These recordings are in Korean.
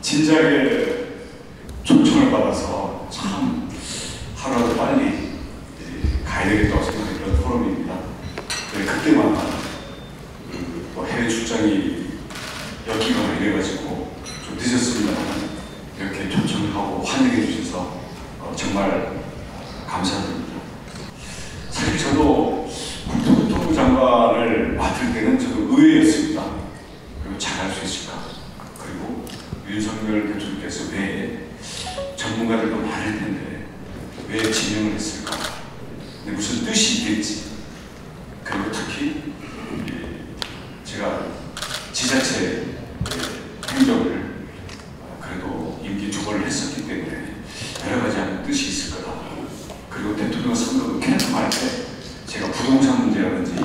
진작에 초청을 받아서 참 하루라도 빨리 가야 되겠다고 생각했던 포럼입니다. 그때마다 해외 출장이 엮이거나 이래가지고 좀 늦었습니다만 이렇게 초청하고 환영해 주셔서 정말 감사드립니다. 사실 저도 국토교통부 장관을 맡을 때는 저도 의외였습니다. 그리고 잘할 수 있을까? 그리고 윤석열 대통령께서 왜 전문가들도 많을 텐데 왜 지명을 했을까? 근데 무슨 뜻이 있겠지. 그리고 특히 제가 지자체 행정을 그래도 임기 2번을 했었기 때문에 여러 가지 하는 뜻이 있을 거다. 그리고 대통령 선거 캠프할 때 제가 부동산 문제라든지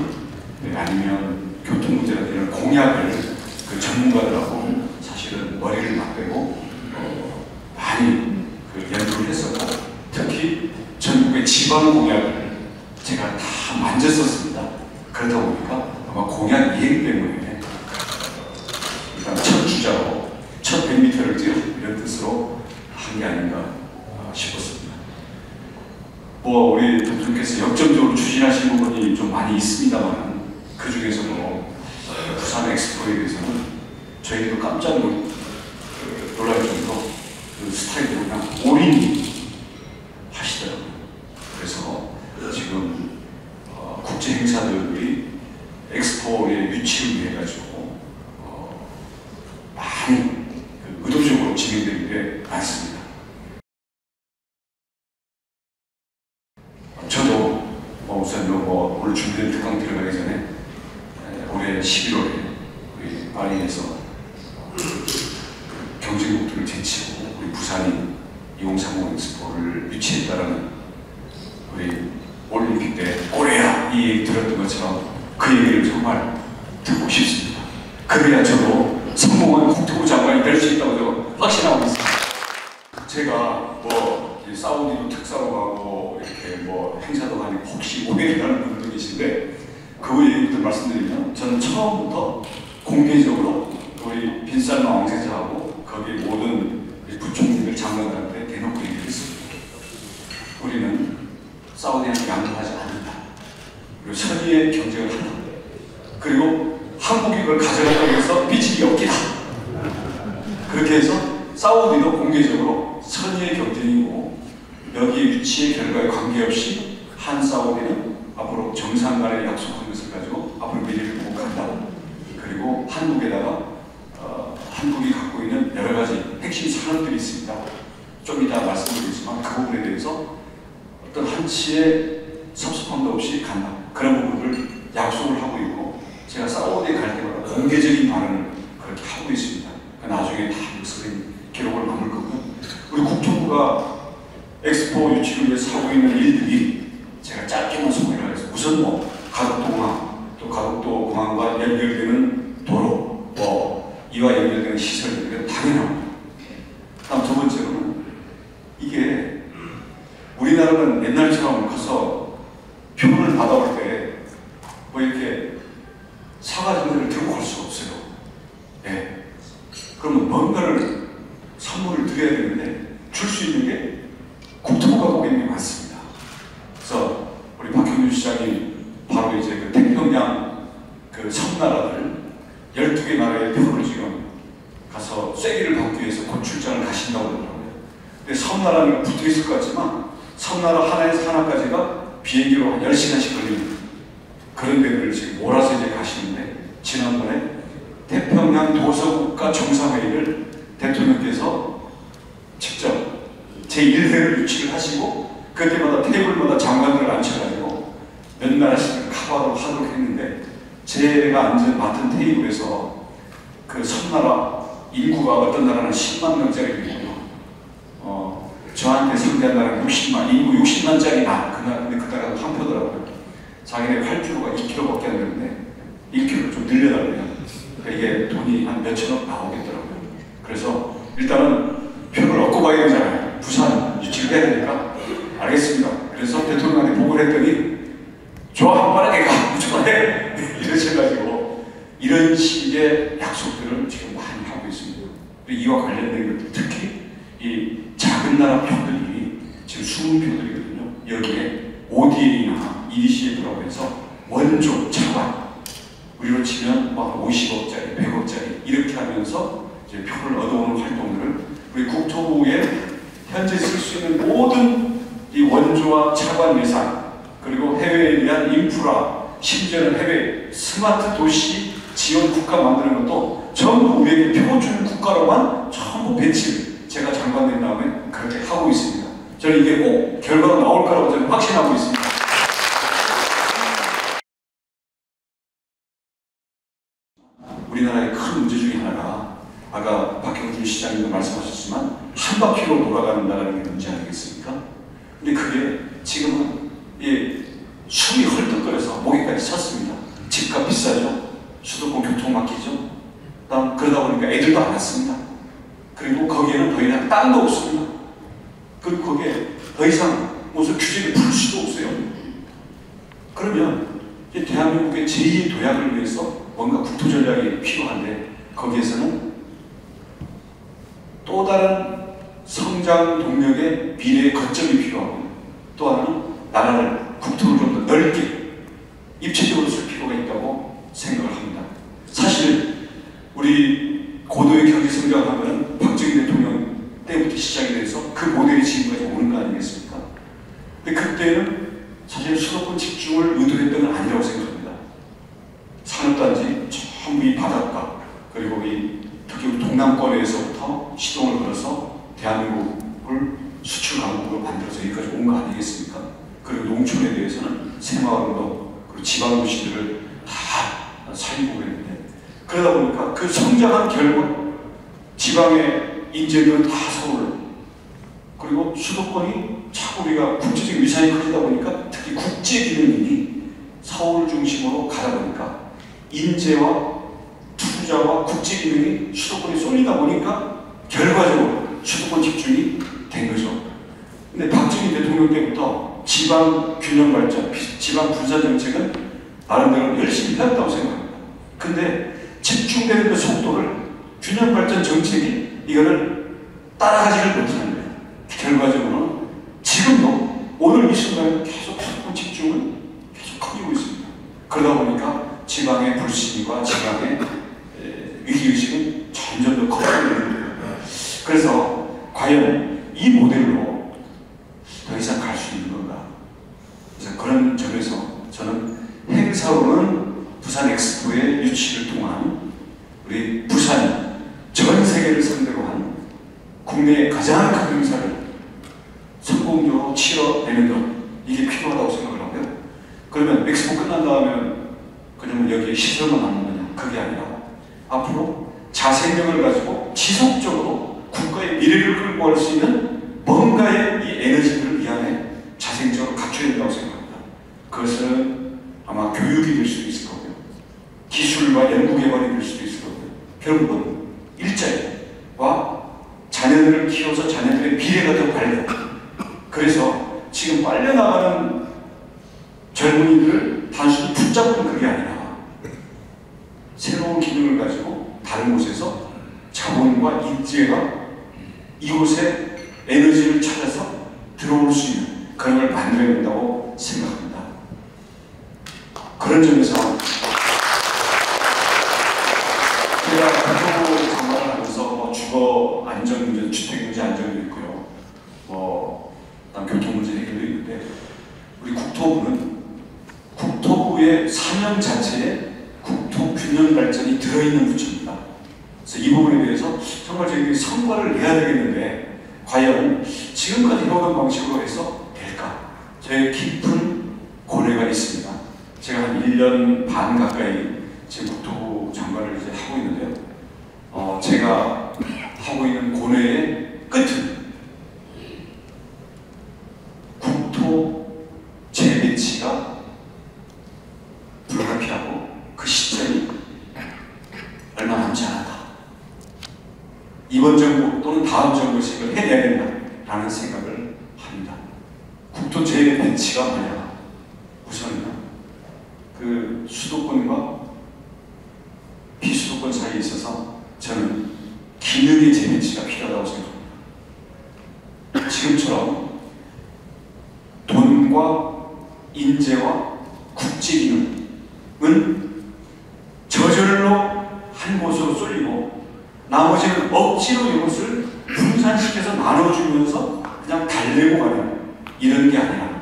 아니면 교통 문제라든지 이런 공약을 그 전문가들하고 사실은 머리를 맞대고 많이 연구를 했었고, 특히 전국의 지방 공약을 제가 다 만졌었습니다. 그러다 보니까 아마 공약 이행 때문에 일단 첫 주자로 첫 100m를 뛰어 이런 뜻으로 한 게 아닌가 싶었습니다. 뭐 우리 대통령께서 역점적으로 추진하신 부분이 좀 많이 있습니다만 그 중에서도 부산 엑스포에 대해서는 저희도 깜짝 놀랄 정도 그 스타일로 그냥 올인 하시더라고요. 그래서 지금 국제 행사들이 엑스포의 유치를 위해 가지고 많이 의도적으로 진행되는 게 많습니다. 저도 우선 오늘 준비된 특강 들어가기 전에 올해 11월에 우리 파리에서 경쟁국들을 제치고 우리 부산이 2030 엑스포를 유치했다라는 우리 올림픽 때 올해야 이 얘기 들었던 것처럼 그 얘기를 정말 듣고 싶습니다. 그래야 저도 성공한 국토부 장관이 될 수 있다고 저는 확신하고 있습니다. 제가 사우디도 특사로 가고 이렇게 행사도 가니 혹시 오해를 하는 분도 계신데 그 얘기부터 말씀드리면 저는 처음부터 공개적으로 우리 빈살마 왕세자하고 거기 모든 부총리들 장관들한테 대놓고 얘기를 했습니다. 우리는 사우디한테 양보하지 않는다. 그리고 선의의 경쟁을 한다. 그리고 한국이 그걸 가져간다고 해서 빚이 없기다. 그렇게 해서 사우디도 공개적으로 선의의 경쟁이고 여기에 위치의 결과에 관계없이 한 사우디는 앞으로 정상 간의 약속한 것을 가지고 앞으로 미래를 보고 간다. 그리고 한국에다가 한국이 갖고 있는 여러 가지 핵심 산업들이 있습니다. 좀 이따 말씀드리겠지만 그 부분에 대해서 어떤 한치의 섭섭함도 없이 간다. 그런 부분을 약속을 하고 있고 제가 사우디에 갈 때마다 공개적인 발언을 그렇게 하고 있습니다. 나중에 다 역사적인 기록을 남을 거고요. 우리 국토부가 엑스포 유치를 위해서 하고 있는 일들이 제가 짧게만 소개를 하겠습니다. 우선 가덕도 공항, 또 가덕도 공항과 연결되는 도로, 이와 연결되는 시설들은 당연합니다. 다음 두 번째로는 이게 우리나라는 옛날처럼 가서 표를 받아올 때 이렇게 사과 정도를 들고 갈 수가 없어요. 네. 그러면 뭔가를 선물을 드려야 되는데 줄 수 있는 게 국토부가 보기에는 많습니다. 그래서 우리 박형준 시장이 바로 이제 그 태평양 그 섬나라들 12개 나라의 표를 지금 가서 쐐기를 받기 위해서 곧 출장을 가신다고 그러더라고요. 근데 섬나라는 붙어 있을 것 같지만 섬나라 하나에서 하나까지가 비행기로 한 10시간씩 걸립니다. 그런 데를 지금 몰아서 이제 가시는데 지난번에 태평양 도서국가 정상회의를 대통령께서 직접 제1회를 유치를 하시고 그때마다 테이블마다 장관들을 앉혀가지고 몇 나라씩 카바로 하도록 했는데 제가 맡은 테이블에서 그 섬나라 인구가 어떤 나라는 10만 명짜리이고요. 저한테 상대한 나라는 60만, 인구 60만짜리 근데 그 나라가 한 표더라고요. 자기네 활주로가 2km밖에 안 되는데 1km를 좀 늘려달래요. 그러니까 이게 돈이 한 몇천억 나오겠더라고요. 그래서 일단은 표를 얻고 가야 되잖아요. 부산 유치를 해야 되니까. 알겠습니다. 그래서 대통령한테 보고를 했더니 좋아, 빠르게 가, 무조건 해! 이러셔가지고 이런 식의 약속들을 지금 많이 하고 있습니다. 이와 관련된 되는 것들, 특히 이 작은 나라 표들이 지금 숨은 표들이거든요. 여기에 ODA나 EDCF라고 해서 원조, 차관, 우리로 치면 막 50억짜리, 100억짜리 이렇게 하면서 이제 표를 얻어오는 활동들을 우리 국토부에 현재 쓸 수 있는 모든 이 원조와 차관 예산, 그리고 해외에 대한 인프라, 심지어는 해외 스마트 도시 지원 국가 만드는 것도 전부 우리에게 표준 국가로만 전부 배치를 제가 장관된 다음에 그렇게 하고 있습니다. 저는 이게 꼭 결과가 나올 거라고 저는 확신하고 있습니다. 우리나라의 큰 문제 중에 하나가 아까 박형준 시장님도 말씀하셨지만 한 바퀴로 돌아간다는 게 문제 아니겠습니까? 근데 그게 지금은 숨이 헐떡거려서 목에까지 찼습니다. 집값 비싸죠. 수도권 교통 막히죠. 그러다 보니까 애들도 안 왔습니다. 그리고 거기에는 더 이상 땅도 없습니다. 그리고 거기에 더 이상 무슨 규제를 풀 수도 없어요. 그러면 대한민국의 제2의 도약을 위해서 뭔가 국토 전략이 필요한데 거기에서는 또 다른 성장 동력의 미래의 거점이 필요하고 또 하나는 나라를 국토를 좀 더 넓게 입체적으로 쓸 필요가 있다고 생각을 합니다. 사실 우리 고도의 경제 성장하면 박정희 대통령 때부터 시작이 돼서 그 모델이 지금까지 오는 거 아니겠습니까? 근데 그때는 사실 수도권 집중을 의도했던 건 아니라고 생각합니다. 산업단지 전부 이 바닷가 그리고 특히 동남권에서부터 시동을 걸어서 대한민국을 수출 강국으로 만들어서 여기까지 온 거 아니겠습니까? 그리고 농촌에 대해서는 새마을도 그리고 지방도시들을 다 살리고 그랬는데 그러다 보니까 그 성장한 결과 지방의 인재들은 다 서울 그리고 수도권이 자꾸 우리가 국제적 위상이 커지다 보니까 특히 국제 기능이 서울 중심으로 가다 보니까 인재와 투자와 국제 기능이 수도권에 쏠리다 보니까 결과적으로 수도권 집중이 된 거죠. 근데 박정희 대통령 때부터 지방 균형 발전, 지방 분산 정책은 나름대로 열심히 해왔다고 생각합니다. 근데 집중되는 그 속도를 균형 발전 정책이 이거를 따라가지를 못하는 거예요. 결과적으로는 지금도 오늘 이 순간에 계속 수도권 집중은 계속 커지고 있습니다. 그러다 보니까 지방의 불신과 지방의 위기의식은 점점 더 커지고 있는 거예요. 그래서 과연 이 모델로 더 이상 갈 수 있는 건가? 그래서 그런 점에서 저는 행사로는 부산 엑스포의 유치를 통한 우리 부산이 전 세계를 상대로 한 국내의 가장 큰 행사를 성공적으로 치러내는 것 이게 필요하다고 생각을 하고요. 그러면 엑스포 끝난 다음에 그냥 여기에 시설만 남는 거냐? 그게 아니라 앞으로 자생력을 가지고 지속적으로 국가의 미래를 끌고 갈 수 있는 뭔가의 이 에너지들을 이 안에 자생적으로 갖춰야 된다고 생각합니다. 그것은 아마 교육이 될 수도 있을 거고요. 기술과 연구개발이 될 수도 있을 거고요. 결국은 일자리와 자녀들을 키워서 자녀들의 미래가 더 밝고 그래서 지금 빨려나가는 젊은이들을 단순히 붙잡는 그게 아니라 새로운 기능을 가지고 다른 곳에서 자본과 인재가 이곳에 에너지를 찾아서 들어올 수 있는 그런 걸 만들어야 된다고 생각합니다. 그런 점에서 제가 국토부 장관을 하면서 주거 안전 문제, 주택 문제 안정도 있고요. 교통 문제 해결도 있는데 우리 국토부의 사명 자체에 국토 균형 발전이 들어있는 부처입니다. 그래서 이 부분에 대해서 정말 저희들이 성과를 내야 되겠는데 과연 지금까지 해오던 방식으로 해서 될까? 저의 깊은 고뇌가 있습니다. 제가 한 1년 반 가까이 지금 국토부 장관을 이제 하고 있는데요. 제가 하고 있는 고뇌의 끝은 국토 재배치가 불가피하고 그 시점이 얼마 남지 않았다. 이번 정부 또는 다음 정부에서 이걸 해내야 된다라는 생각을 합니다. 국토 재배치가 뭐냐? 우선은 그 수도권과 비수도권 사이에 있어서 저는 기능의 재배치가 필요하다고 생각합니다. 지금처럼 돈과 인재와 국제기능은 저절로 한 곳으로 쏠리고 나머지는 억지로 이것을 분산시켜서 나눠주면서 그냥 달래고 가는 이런 게 아니라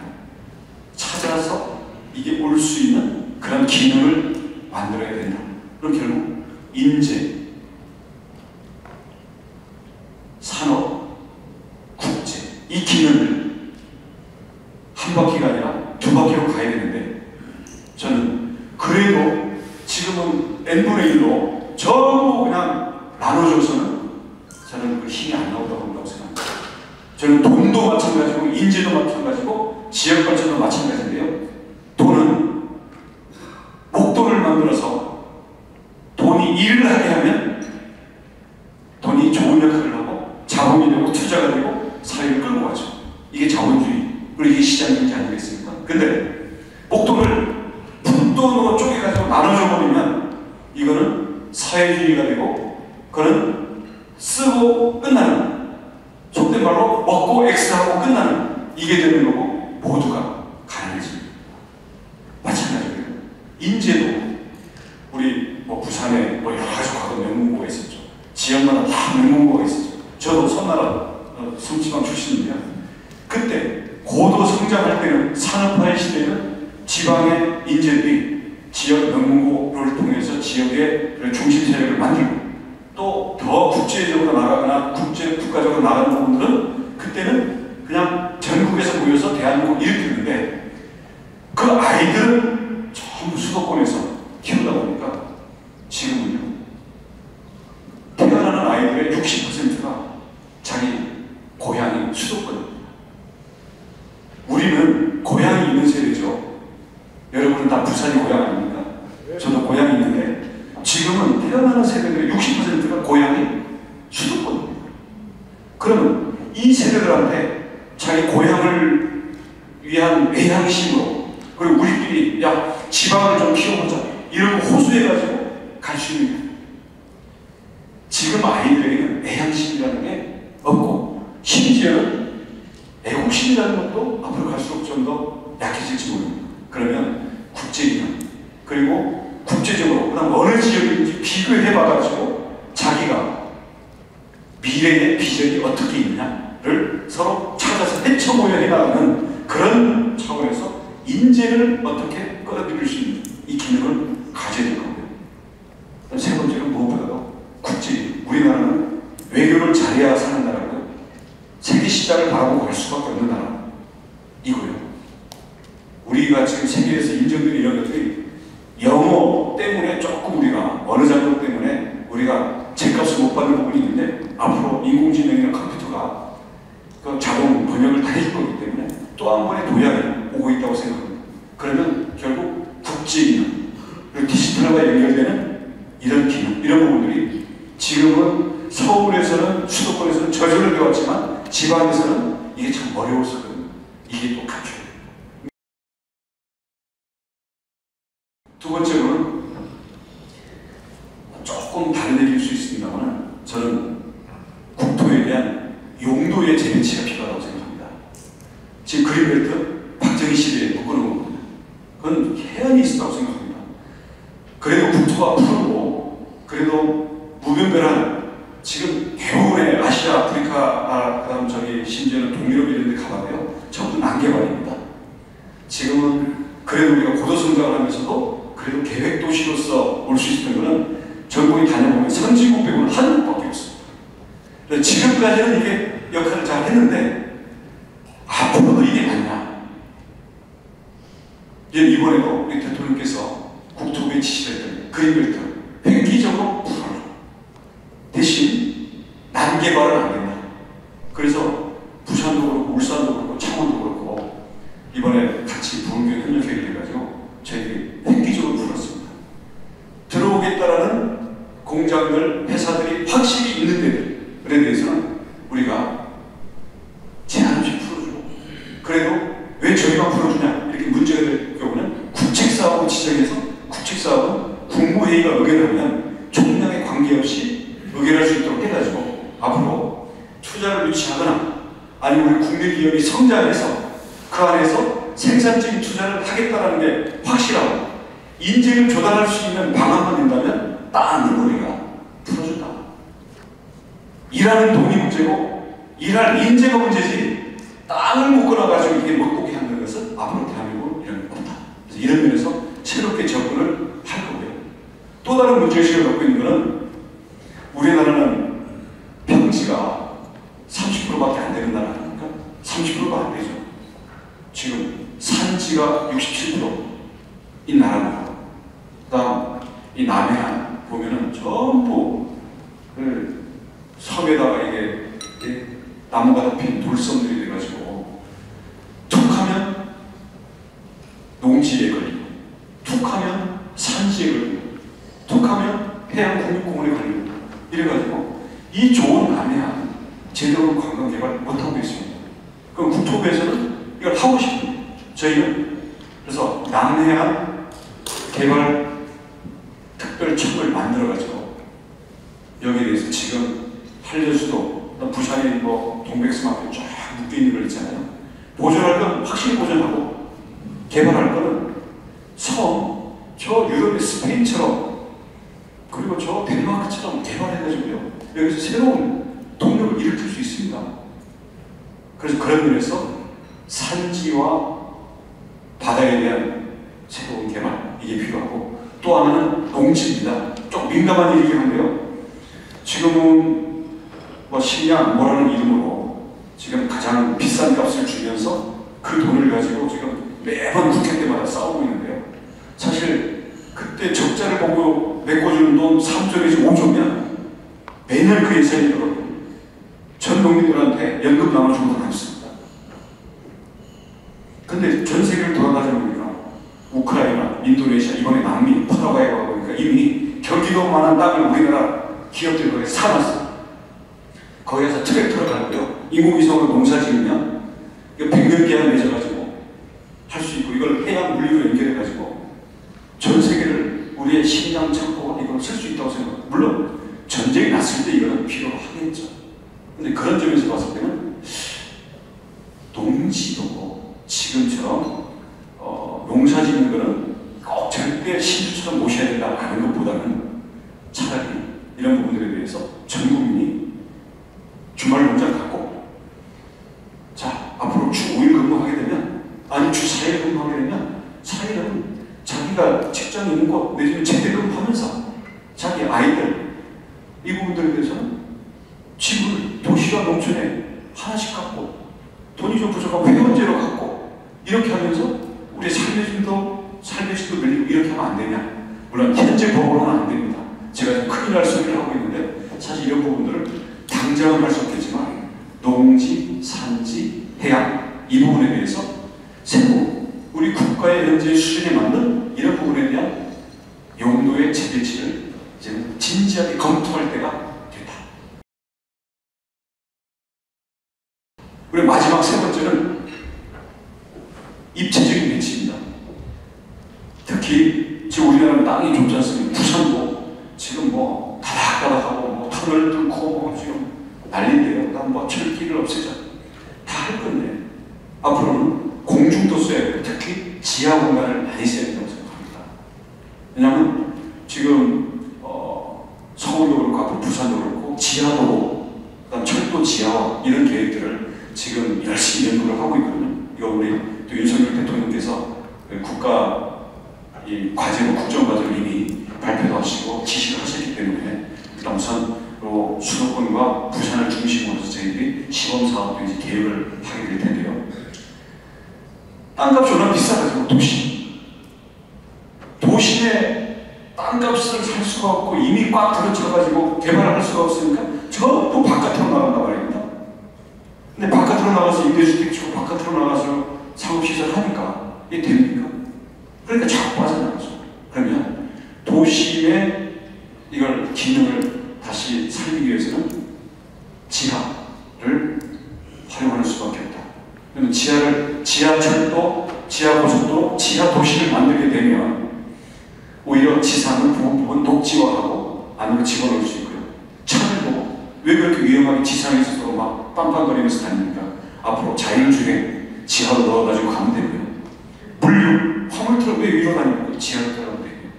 찾아서 이게 올 수 있는 그런 기능을 만들어야 된다. 그럼 결국 인재, 산업, 국제 이 기능을 한 바퀴가 아니라 두 바퀴로 가야 되는데 저는 그래도 지금은 n분의 1로 전부 그냥 나눠줘서는 저는 그 힘이 안 나온다고 본다고 생각합니다. 저는 돈도 마찬가지고 인재도 마찬가지고 지역발전도 마찬가지인데요. 돈은 목돈을 만들어서 돈이 일을 하게 하면 돈이 좋은 역할을 하고 자본이 되고 투자가 되고 사회를 끌고 가죠. 이게 자본주의 그리고 이게 시장경제 아니겠습니까? 근데 목돈을 푼돈으로 쪼개가지고 나눠줘버리면 이거는 사회주의가 되고 그거는 쓰고 끝나는 속된 말로 먹고 X하고 끝나는 이게 되는 거고 모두가 가난해집니다. 마찬가지로요. 인재도 우리 부산에 여러 가지 과거 명문고가 있었죠. 지역마다 다 명문고가 있었죠. 저도 섬나라 섬지방 출신인데요. 그때 고도 성장할 때는 산업화의 시대는 지방의 인재들이 지역 명문고를 통해서 지역의 중심 세력을 만들고 또 더 국제적으로 나가거나 국가적으로 나가는 부분들은 그때는 그냥 전국에서 모여서 대한민국을 일으켰는데 그 아이들은 전부 수도권에서 키우다 보니까 지금은요 태어나는 아이들의 60%가 자기 고향이 수도권입니다. 우리는 고향이 있는 세대죠. 여러분은 다 부산이 고향 아닙니까? 저도 고향이 있는데 지금은 태어나는 세대들의 60%가 고향이 수도권입니다. 그러면 이 세대들한테 자기 고향을 위한 애향심으로 그리고 우리끼리 야 지방을 좀 키워보자 이러고 호소해가지고 갈 수 있는 거예요. 지금 아이들에게는 애향심이라는 게 없고 심지어는 애국심이라는 것도 앞으로 갈수록 좀 더 약해질지 모릅니다. 그러면 국제기능 그리고 국제적으로 그다음 어느 지역인지 비교해봐가지고 자기가 미래의 비전이 어떻게 있느냐를 서로 찾아서 헤쳐모여 해나가는 그런 차원에서 인재를 어떻게 끌어들일 수 있는 이 기능을 가져야 될 거고요. 세 번째는 무엇보다도 국제 우리나라는 외교를 잘해야 사는 나라고요. 세계 시장을 바라보고 갈 수밖에 없는 나라 이고요. 우리가 지금 세계에서 인정된 이런 것들이 영어 때문에 조금 우리가 어느 장벽 때문에 우리가 제값을 못 받는 부분이 있는데 앞으로 인공지능이나 컴퓨터가 그 자동 번역을 다 해줄 거기 때문에 또 한 번의 도약이 오고 있다고 생각합니다. 그러면 결국 국제기능 그리고 디지털과 연결되는 이런 기능 이런 부분들이 지금은 서울에서는 수도권에서는 저절로 배웠지만 지방에서는 이게 참 어려웠었거든요. 이게 또 갖춰야 돼요. 두 번째로는 조금 다른 얘기일 수 있습니다만 저는 국토에 대한 용도의 재배치가 필요하다고 생각합니다. 지금 그린벨트 박정희 시대에 묶어놓은 겁니다. 그건 해안이 있었다고 생각합니다. 그래도 국토가 푸르고 그래도 무분별한 지금 대부분의 아시아, 아프리카, 그다음 심지어는 동유럽 이런 데 가봐도요 전부 난개발입니다. 지금은 그래도 우리가 고도 성장을 하면서도 그래도 계획도시로서 올 수 있었던 거는 전국에 다녀보면 선진국 빼고는 한국밖에 없습니다. 지금까지는 이게 역할을 잘 했는데 앞으로도 이게 맞냐? 이번에도 우리 대통령께서 국토부에 지시를 했더니 그린벨트 획기적으로 풀어라. 대신 난개발은 안 된다. 그래서 부산도 그렇고 울산도 그렇고 창원도 그렇고 이번에 같이 부흥교육 협력회의를 해가지고 저희들이 획기적으로 풀었습니다. 들어오겠다라는 공장들, 회사들이 확실히 있는 데들에 대해서는 우리가 제한 없이 풀어주고 그래도 왜 저희만 풀어주냐 이렇게 문제가 될 경우는 국책사업을 지정해서 국책사업은 국무회의가 의결하면 총량에 관계없이 의결할 수 있도록 해가지고 투자를 유치하거나 아니면 우리 국내 기업이 성장해서 그 안에서 생산적인 투자를 하겠다는 게 확실하고 인재를 조달할 수 있는 방안만 된다면 땅을 우리가 풀어준다. 일하는 돈이 문제고 일할 인재가 문제지 땅을 못 끊어가지고 이게 먹고게 하는 것은 앞으로 대한민국은 이런 게 없다. 그래서 이런 면에서 새롭게 접근을 할 거고요. 또 다른 문제의식을 갖고 있는 것은 우리나라는 평지가 30%밖에 안 되는 나라 아닙니까? 30%가 안 되죠. 지금 산지가 67%인 나라입니다. 그 다음 이 남해안 보면은 전부 섬에다가 이게 나무가 덮인 돌섬들이 돼가지고 툭하면 농지에 걸리고 툭하면 산지에 걸리고 툭하면 해양국립공원에 걸리고 이래가지고 이 좋은 남해안 제대로 관광개발 못하고 있습니다. 그럼 국토부에서는 이걸 하고 싶은데 저희는 그래서 남해안 개발 특별청을 만들어가지고 여기에 대해서 지금 한려수도 부산에 뭐 동백스마트 쫙 묶여있는 걸 있잖아요. 보존할 건 확실히 보존하고 개발할 거는 저 유럽의 스페인처럼 그리고 저 덴마크처럼 개발해가지고요 여기서 새로운 동력을 일으킬 수 있습니다. 그래서 그런 면에서 산지와 바다에 대한 새로운 개발 이게 필요하고 또 하나는 농지입니다. 좀 민감한 일이긴 한데요. 지금은 뭐 식량 뭐라는 이름으로 지금 가장 비싼 값을 주면서 그 돈을 가지고 지금 매번 국회 때마다 싸우고 있는데요. 사실 그때 적자를 보고 메꿔주는 돈 3조 내지 5조면 매년 그 예산이 들어가요. 전 국민들한테 연금 나눠주는 건 없습니다. 근데 전 세계를 돌아다니다 보니까 우크라이나, 인도네시아, 이번에 남미, 파라과이에 가보니까 이미 경기도만한 땅을 우리나라 기업들이 거기에 사놨어요. 거기 가서 트랙터를 갈고요. 인공위성으로 농사 지으면 100년 계약 맺어가지고 할 수 있고 이걸 해양 물류로 연결해가지고 전 세계를 우리의 식량 창고가 이걸 쓸 수 있다고 생각합니다. 물론 전쟁이 났을 때 이거는 필요로 하겠죠. 근데 그런 점에서 봤을 때는 농지도 지금처럼 농사 짓는 거는 꼭 절대 신주처럼 모셔야 된다 하는 것보다는 차라리 이런 부분들에 대해서 전 국민이 주말 농장 갖고 자 앞으로 주 5일 근무하게 되면 아니 주 4일 근무하게 되면 4일은 자기가 직장에 있는 곳 내지는 재택근무하면서 자기 아이들 이 부분들에 대해서는 집을 도시와 농촌에 하나씩 갖고 돈이 좀 부족하고 회원제로 갖고 이렇게 하면서 우리 삶의 질도 늘리고 이렇게 하면 안 되냐? 물론 현재 법으로는 안 됩니다. 제가 지금 큰일 날 소리를 하고 있는데 사실 이런 부분들을 당장은 할 수 없겠지만 농지, 산지, 해양 이 부분에 대해서 새로 우리 국가의 현재 수준에 맞는 이런 부분에 대한 용도의 재배치를 이제 진지하게 검토할 때가 됐다. 우리 마지막 세 번째는 입체적인 배치입니다. 특히 지금 우리나라는 땅이 좋지 않습니까? 부산도 지금 뭐 다닥다닥하고 뭐 터널 뚫고 뭐 지금 난리인데요. 그다음 뭐 철길을 없애자 다 할 건데 앞으로는 공중도 써야 돼요. 특히 지하 공간을 많이 써야 된다고 생각합니다. 왜냐하면 지금 서울도 그렇고 앞으로 부산도 그렇고 지하도로 그다음 철도 지하화 이런 계획들을 지금 열심히 연구를 하고 있거든요. 이거 우리 또 윤석열 대통령께서 국가 이 과제로 국정과제를 이미 발표도 하시고 지시를 하셨기 때문에 일단 우선 수도권과 부산을 중심으로 해서 저희들이 시범사업도 이제 계획을 하게 될 텐데요. 땅값이 워낙 비싸가지고 도심에 땅값을 살 수가 없고 이미 꽉 들어쳐가지고 개발을 할 수가 없으니까 전부 바깥으로 나간단 말입니다. 근데 바깥으로 나가서 임대주택 치고 바깥으로 나가서 상업시설 하니까 이게 됩니까? 그러니까 자꾸 빠져나가죠. 그러면 도심의 이걸 기능을 다시 살리기 위해서는 지하를 활용할 수밖에 없다. 그러면 지하철도, 지하고속도로, 지하도시를 만들게 되면 오히려 지상을 부분 녹지화하고 안으로 집어넣을 수 있고요. 차를 보고 왜 그렇게 위험하게 지상에서 막 빵빵거리면서 다니니까 앞으로 자율주행 지하로 넣어가지고 가면 되고요. 물류, 화물트럭 왜 위로 다니고 지하로 들어가면 되고요.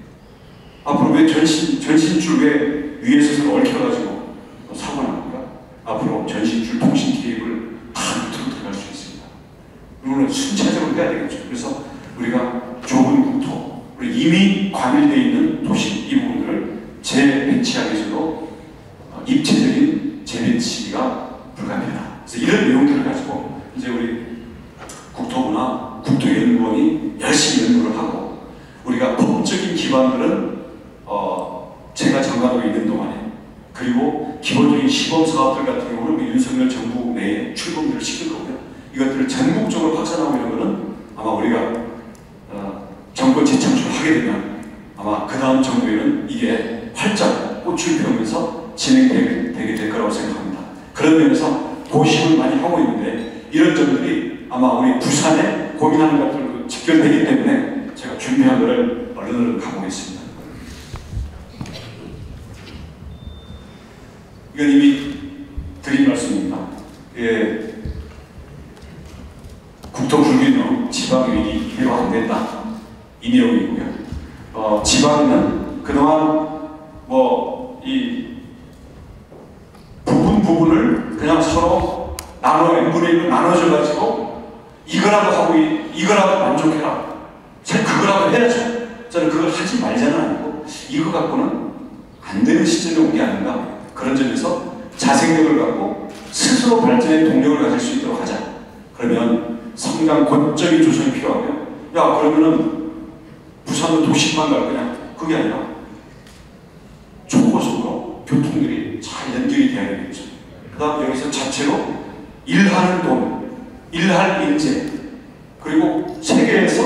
앞으로 왜 전신줄 왜 위에서 얽혀가지고 사고 납니까? 앞으로 전신줄 통신 케이블 다 밑으로 들어갈 수 있습니다. 이거는 순차적으로 해야 되겠죠. 그래서 우리가 좁은 국토, 우리 이미 과밀되어 있는 도시 이 부분들을 재배치하기 위해서도 입체적인 재배치가 불가능하다. 그래서 이런 내용들을 가지고 이제 우리 국토부나 국토연구원이 열심히 연구를 하고 우리가 법적인 기반들은 제가 장관으로 있는 동안에 그리고 기본적인 시범사업들 같은 경우는 우리 윤석열 정부 내에 출범들을 시킬 거고요. 이것들을 전국적으로 확산하고 있는 것은 아마 우리가 정권 재창출을 하게 되면 아마 그 다음 정부에는 이게 활짝 꽃을 피우면서 진행되게 될 거라고 생각합니다. 그런 면에서 고심을 많이 하고 있는데 이런 점들이 아마 우리 부산에 고민하는 것들도 직결되기 때문에 제가 준비한 것을 얼른 가보겠습니다. 이건 이미 드린 말씀입니다. 예, 국토 불균형, 지방위기 이대로 안 된다. 이 내용이고요. 지방은 그동안 이 부분을 그냥 서로 n분의 1로 나눠줘가지고 이거라도 하고 이거라도 만족해라. 그거라도 해야죠. 저는 그걸 하지 말자는 아니고 이거 갖고는 안 되는 시점에 온 게 아닌가. 그런 점에서 자생력을 갖고 스스로 발전의 동력을 가질 수 있도록 하자. 그러면 성장 권적인 조성이 필요하고요. 야 그러면은 부산도 도시만 갈 거냐? 그게 아니라 초고속으로 교통들이 잘 연결이 돼야 되겠죠. 그 다음 여기서 자체로 일하는 돈, 일할 인재, 그리고 세계에서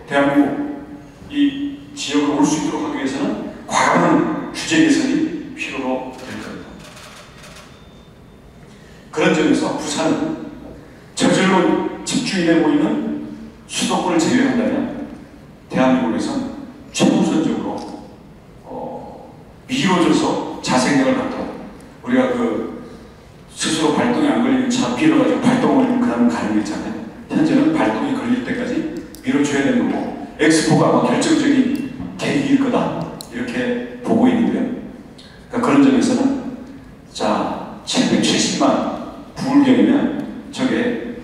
대한민국 이 지역으로 올 수 있도록 하기 위해서는 과감한 규제 개선이 필요로 될 겁니다. 그런 점에서 부산은 저절로 집중이 돼 보이는 수도권을 제외한다면 대한민국에서는 최우선적으로 미뤄져서 자생력을 갖도록 우리가 스스로 발동이 안 걸리는 차 밀어가지고 발동을 그다음 가는 게 있잖아요. 현재는 발동이 걸릴 때까지 밀어줘야 되는 거고 엑스포가 아마 결정적인 계기일 거다 이렇게 보고 있는데요. 그러니까 그런 점에서는 자 770만 부울경이면 저게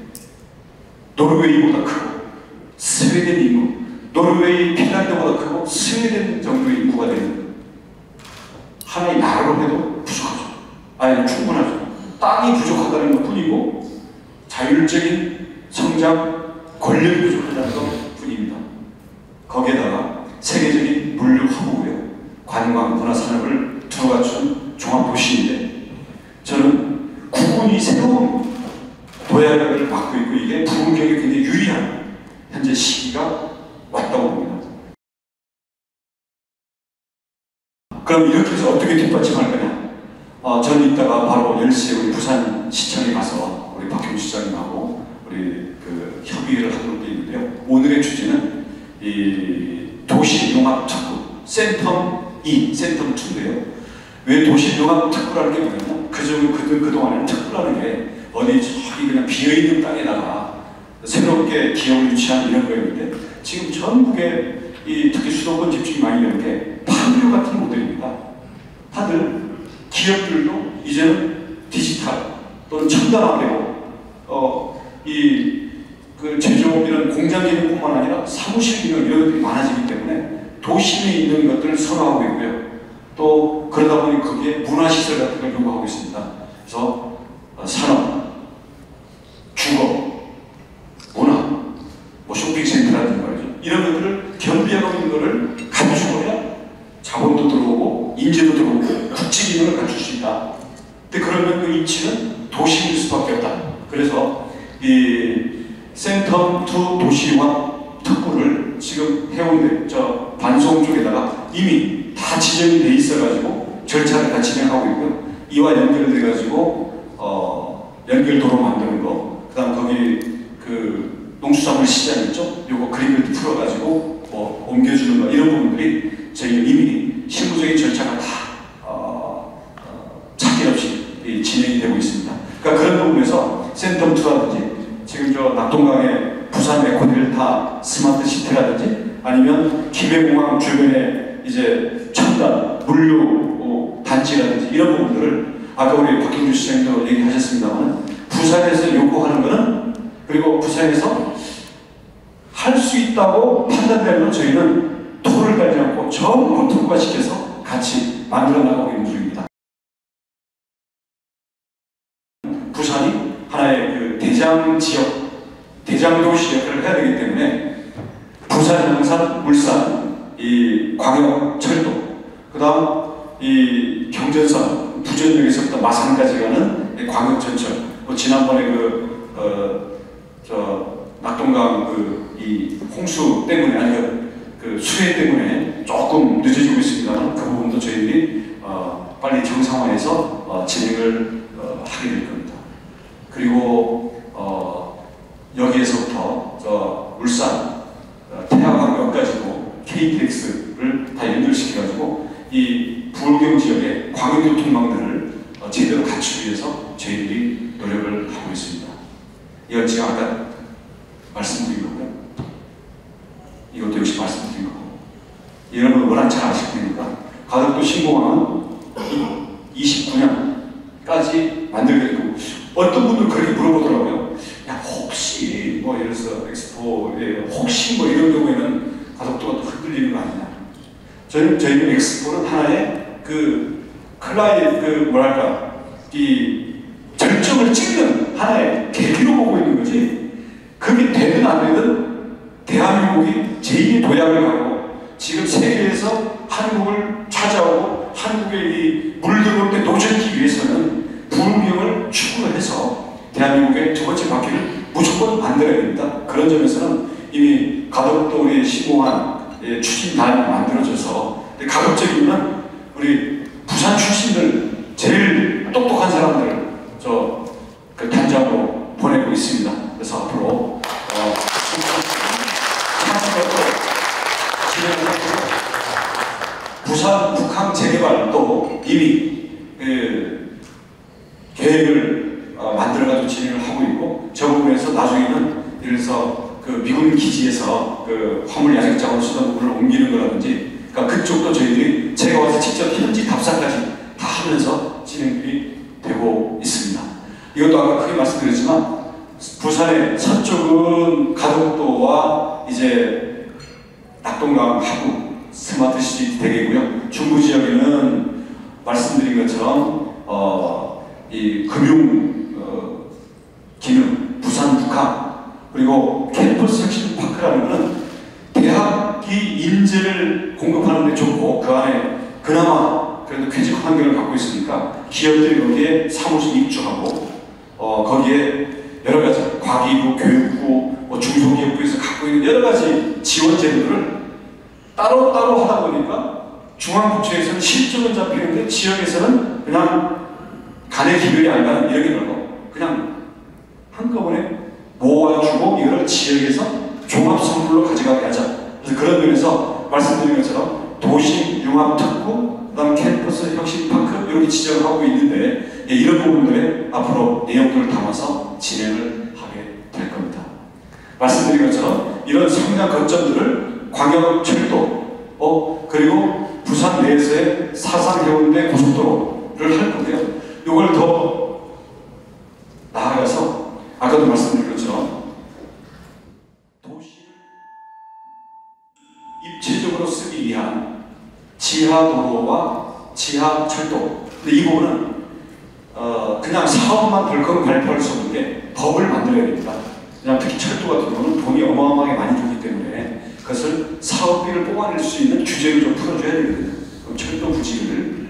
노르웨이보다 크고 스웨덴 인구, 노르웨이 핀란드보다 크고 스웨덴 정도의 인구가 되는 하나의 나라로 해도 부족하죠. 아니 충분하죠. 땅이 부족하다는 것 뿐이고 자율적인 성장 권력이 부족하다는 것 뿐입니다. 거기에다가 세계적인 물류 허브고요. 관광, 문화 산업을 들어갖춘 종합도시인데 저는 구군이 새로운 도약을 받고 있고 이게 부흥경에 굉장히 유리한 현재 시기가 왔다고 봅니다. 그럼 이렇게 해서 어떻게 뒷받침할 거냐? 저는 이따가 바로 10시에 우리 부산시청에 가서 우리 박형우 시장님하고 우리 협의를 하도록 되어 있는데요. 오늘의 주제는 이 도시융합특구 센텀 2, 센텀 2인데요. 왜 도시융합특구라는 게 뭐냐면 그동안에는 특구라는 게 어디 저기 그냥 비어있는 땅에다가 새롭게 기업을 유치한 이런 거였는데 지금 전국에 특히 수도권 집중이 많이 되는 게 파묘 같은 모델입니다. 다들 기업들도 이제는 디지털 또는 첨단 화폐로 제조업 이런 공장 기능뿐만 아니라 사무실 기능 이런 것들이 많아지기 때문에 도심에 있는 것들을 선호하고 있고요. 또 그러다 보니 거기에 문화시설 같은 걸 요구하고 있습니다. 그래서 산업, 주거, 문화, 쇼핑센터라든지 말이죠. 이런 것들을 겸비하고 있는 것을 갖추어야 자본도 들어오고 인재도 들어오고 국지 기능을 갖출 수 있다. 근데 그러면 그 입지는 도시일 수밖에 없다. 그래서 이 센텀2 도시융합 특구를 지금 해운대 반송 쪽에다가 이미 다 지정이 돼 있어가지고 절차를 다 진행하고 있고요. 이와 연결돼가지고 연결도로 만드는 거, 그다음 거기 농수산물 시장 있죠? 요거 그림을 풀어가지고 옮겨주는 거 이런 부분들이 저희가 이미 실무적인 절차가 다 차질 없이 진행이 되고 있습니다. 그러니까 그런 부분에서 센텀2라든지 지금 저 낙동강의 부산 에코델타 스마트 시티라든지 아니면 김해공항 주변에 이제 첨단 물류 단지라든지 이런 부분들을 아까 우리 박경주 시장님도 얘기하셨습니다만 부산에서 요구하는 거는 그리고 부산에서 할 수 있다고 판단되면 저희는 토를 달지 않고 전부 특화시켜서 같이 만들어 나가고 있는 중입니다. 부산이 하나의 그 대장 지역, 대장 도시 역할을 해야 되기 때문에 부산, 양산, 울산, 이 광역 철도, 그 다음 이 경전선, 부전역에서부터 마산까지 가는 광역 전철, 뭐 지난번에 낙동강 이 홍수 때문에 아니 그 수해 때문에 조금 늦어지고 있습니다만 그 부분도 저희들이 빨리 정상화해서 진행을 하게 될 겁니다. 그리고 여기에서부터 울산 태화강역까지도 KTX를 다 연결시켜가지고 이 부울경 지역의 광역교통망들을 제대로 갖추기 위해서 저희들이 노력을 하고 있습니다. 이건 제가 아까 말씀드린 거고요. 이것도 역시 말씀드린 거고. 여러분 워낙 잘 아실 테니까 가덕도 신공항은 29년까지 만들게 되고 어떤 분들은 그렇게 물어보더라고요. 야 혹시 뭐 예를 들어서 엑스포에 혹시 뭐 이런 경우에는 가덕도가 또 흔들리는 거 아니냐. 저희는 엑스포는 하나의 뭐랄까 이 절정을 찍는 하나의 계기로 보고 있는 거지. 그게 되든 안 되든 대한민국이 제2의 도약을 하고 지금 세계에서 한국을 찾아오고 한국의 이 물들어올 때 노젓기 위해서는 부울경을 추구를 해서 대한민국의 두 번째 바퀴를 무조건 만들어야 됩니다. 그런 점에서는 이미 가덕도 우리 신공항 추진단이 만들어져서 가급적이면 우리 부산 출신들 제일 똑똑한 사람들 그 단장으로 보내고 있습니다. 그래서 앞으로 부산 북항 재개발도 이미 계획을 만들어가지고 진행을 하고 있고 저 부분에서 나중에는 예를 들어서 그 미군 기지에서 그 화물 야적장으로 쓰던 부분을 옮기는 거라든지 그러니까 그쪽도 저희들이 제가 와서 직접 현지 답사까지 다 하면서 진행이 되고 있습니다. 이것도 아까 크게 말씀드렸지만 부산의 서쪽은 가덕도와 이제 낙동강하고 스마트시티 대계고요. 중부 지역에는 말씀드린 것처럼 이 금융 기능, 부산 북학 그리고 캠퍼스 혁신 파크라는 것은 대학이 인재를 공급하는 데 좋고 그 안에 그나마 그래도 쾌적 환경을 갖고 있으니까 기업들이 거기에 사무실 입주하고 거기에 여러 가지 과기부, 교육부, 중소기업부에서 갖고 있는 여러 가지 지원 제도를 따로따로 하다 보니까 중앙부처에서는 실적은 잡히는데 지역에서는 그냥 간의 기별이 안 가는 이런 게 넓어. 그냥 한꺼번에 모아주고 이거를 지역에서 종합선물로 가져가게 하자. 그래서 그런 면에서 말씀드린 것처럼 도시 융합특구, 그 다음 캠퍼스 혁신파크 이렇게 지정을 하고 있는데 이런 부분들에 앞으로 내용들을 담아서 진행을 하게 될 겁니다. 말씀드린 것처럼 이런 성장 거점들을 광역철도 그리고 부산 내에서의 사상 해운대 고속도로를 할 건데요. 이걸 더 나아가서 아까도 말씀드린 것처럼 도시를 입체적으로 쓰기 위한 지하도로와 지하철도. 근데 이 부분은 그냥 사업만 덜컥 발표할 수 없는 게 법을 만들어야 됩니다. 그냥 특히 철도 같은 경우는 돈이 어마어마하게 많이 들기 때문에 그것을 사업비를 뽑아낼 수 있는 규제를 좀 풀어줘야 되거든요. 그럼 철도 부지를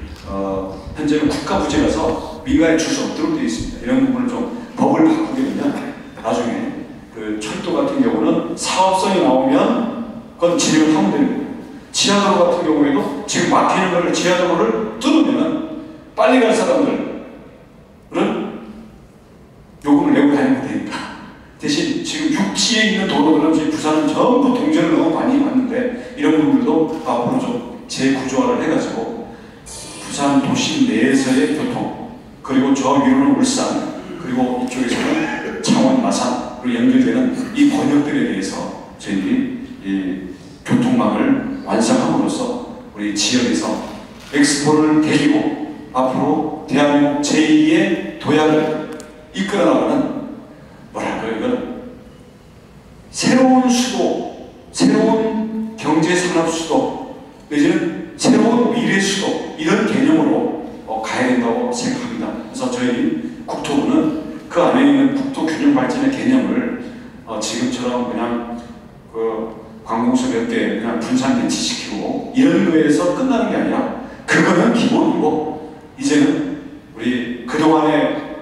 현재는 국가 부지라서 민간에 줄 수 없도록 되어 있습니다. 이런 부분을 좀 법을 바꾸게 되면 나중에 그 철도 같은 경우는 사업성이 나오면 그건 진행을 하면 되는 거예요. 지하도로 같은 경우에도 지금 막히는 거를 지하도로를 뚫으면 빨리 갈 사람들은 요금을 내고 다니면 되니까. 대신 지금 육지에 있는 도로들은 저희 부산은 전부 동전을 너무 많이 받는데 이런 부분들도 앞으로 좀 재구조화를 해가지고 부산 도시 내에서의 교통 그리고 저 위로는 울산 그리고 쪽에서는 창원, 마산으로 연결되는 이 번역들에 대해서 저희들이 이 교통망을 완성함으로써 우리 지역에서 엑스포를 데리고 앞으로 대한민국 제2의 도약을 이끌어나가는 뭐랄까요, 이건 새로운 수도, 새로운 경제산업 수도, 내지는 새로운 미래 수도, 이런 개념으로 가야 된다고 생각합니다. 그래서 저희 국토부는 그 안에 있는 국토균형 발전의 개념을 지금처럼 그냥 관공서 몇 개 그냥 분산 배치시키고 이런 거에서 끝나는 게 아니라 그거는 기본이고, 이제는 우리 그동안의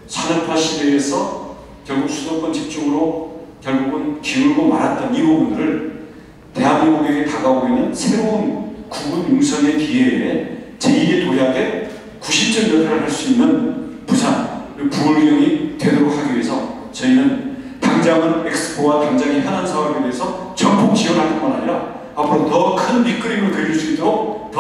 산업화 시대에서 결국 수도권 집중으로 결국은 기울고 말았던 이 부분들을 대한민국에게 다가오고 있는 새로운 국은 융성의 기회에 제2의 도약의 구심점 역할을 할 수 있는 부산, 부울경이 되도록 하기 위해서 저희는 당장은 엑스포와 당장의 현안 사업에 대해서 전폭 지원할 뿐만 아니라 앞으로 더 큰 밑그림을 그릴 수 있도록